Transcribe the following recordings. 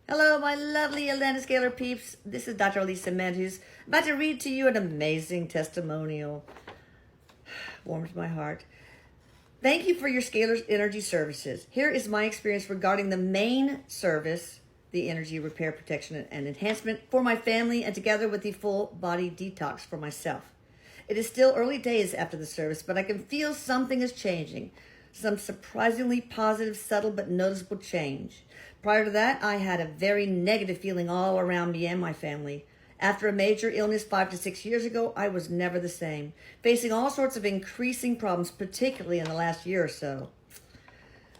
Hello, my lovely Atlanta Scalar peeps. This is Dr. Lisa Med, who's about to read to you an amazing testimonial. Warms my heart. Thank you for your Scalar Energy services. Here is my experience regarding the main service, the energy repair, protection, and enhancement for my family, and together with the full body detox for myself. It is still early days after the service, but I can feel something is changing. Some surprisingly positive, subtle, but noticeable change. Prior to that, I had a very negative feeling all around me and my family. After a major illness 5 to 6 years ago, I was never the same, facing all sorts of increasing problems, particularly in the last year or so.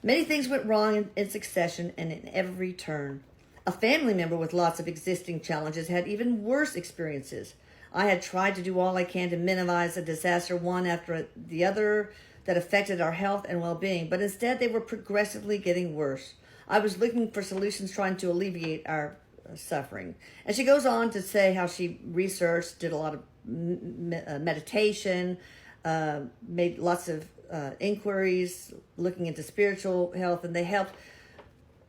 Many things went wrong in succession and in every turn. A family member with lots of existing challenges had even worse experiences. I had tried to do all I can to minimize a disaster one after the other that affected our health and well-being, but instead they were progressively getting worse. I was looking for solutions trying to alleviate our suffering. And she goes on to say how she researched, did a lot of meditation, made lots of inquiries, looking into spiritual health, and they helped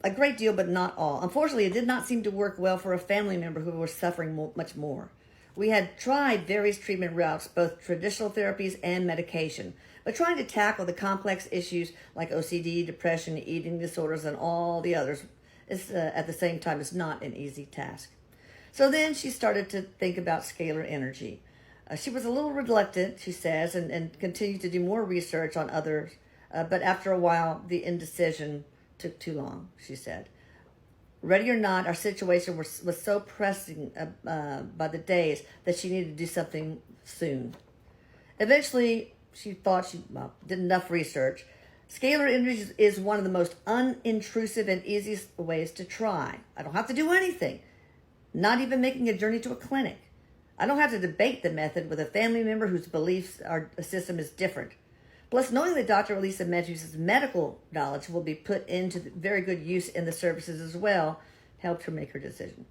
a great deal, but not all. Unfortunately, it did not seem to work well for a family member who was suffering much more. We had tried various treatment routes, both traditional therapies and medication, but trying to tackle the complex issues like OCD, depression, eating disorders, and all the others at the same time is not an easy task. So then she started to think about scalar energy. She was a little reluctant, she says, and continued to do more research on others, but after a while, the indecision took too long, she said. Ready or not, our situation was so pressing by the days that she needed to do something soon. Eventually, she thought she did enough research. Scalar energy is one of the most unintrusive and easiest ways to try. I don't have to do anything, not even making a journey to a clinic. I don't have to debate the method with a family member whose beliefs system is different. Plus, knowing that Dr. Elisa Medjus's medical knowledge will be put into very good use in the services as well helped her make her decision.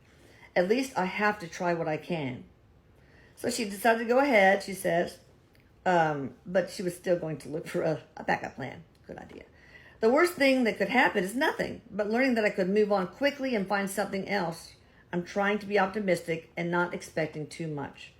At least I have to try what I can. So she decided to go ahead, she says, but she was still going to look for a backup plan. Good idea. The worst thing that could happen is nothing, but learning that I could move on quickly and find something else. I'm trying to be optimistic and not expecting too much.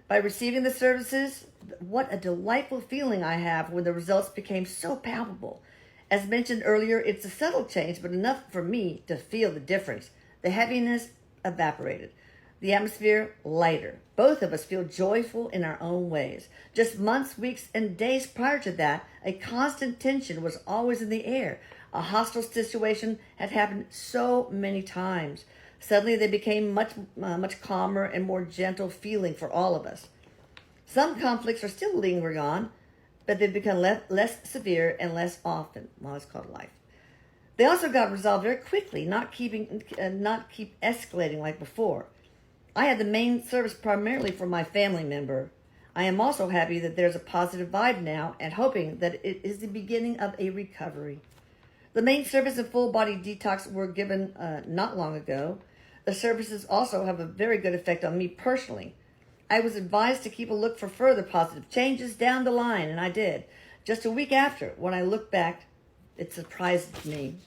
By receiving the services, what a delightful feeling I have when the results became so palpable. As mentioned earlier, it's a subtle change, but enough for me to feel the difference. The heaviness evaporated. The atmosphere lighter. Both of us feel joyful in our own ways. Just months, weeks, and days prior to that, a constant tension was always in the air. A hostile situation had happened so many times. Suddenly they became much calmer and more gentle feeling for all of us. Some conflicts are still lingering on, but they've become less severe and less often. Well, it's called life. They also got resolved very quickly, not keep escalating like before. I had the main service primarily for my family member. I am also happy that there's a positive vibe now and hoping that it is the beginning of a recovery. The main service and full body detox were given not long ago. The services also have a very good effect on me personally. I was advised to keep a look for further positive changes down the line, and I did. Just a week after, when I look back, it surprised me.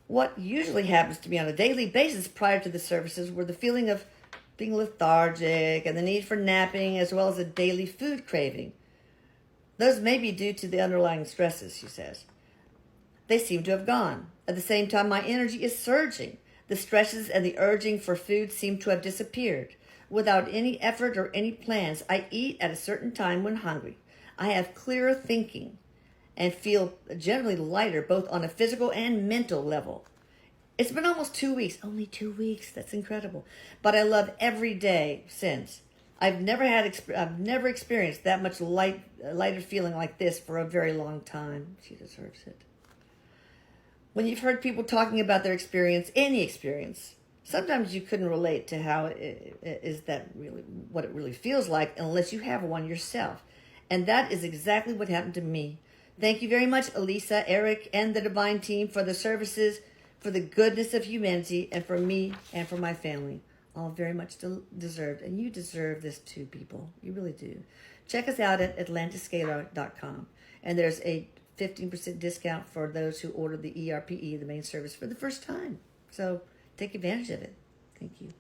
What usually happens to me on a daily basis prior to the services were the feeling of being lethargic and the need for napping, as well as a daily food craving. Those may be due to the underlying stresses, she says. They seem to have gone. At the same time, my energy is surging. The stresses and the urging for food seem to have disappeared. Without any effort or any plans, I eat at a certain time when hungry. I have clearer thinking and feel generally lighter, both on a physical and mental level. It's been almost 2 weeks. Only 2 weeks. That's incredible. But I love every day since. I've never experienced that much lighter feeling like this for a very long time. She deserves it. When you've heard people talking about their experience, any experience, sometimes you couldn't relate to how is that really what it really feels like unless you have one yourself. And that is exactly what happened to me. Thank you very much, Elisa, Eric, and the Divine Team for the services, for the goodness of humanity, and for me and for my family. All very much deserved. And you deserve this too, people. You really do. Check us out at atlantascalar.com. And there's a 15% discount for those who order the ERPE, the main service, for the first time. So take advantage of it. Thank you.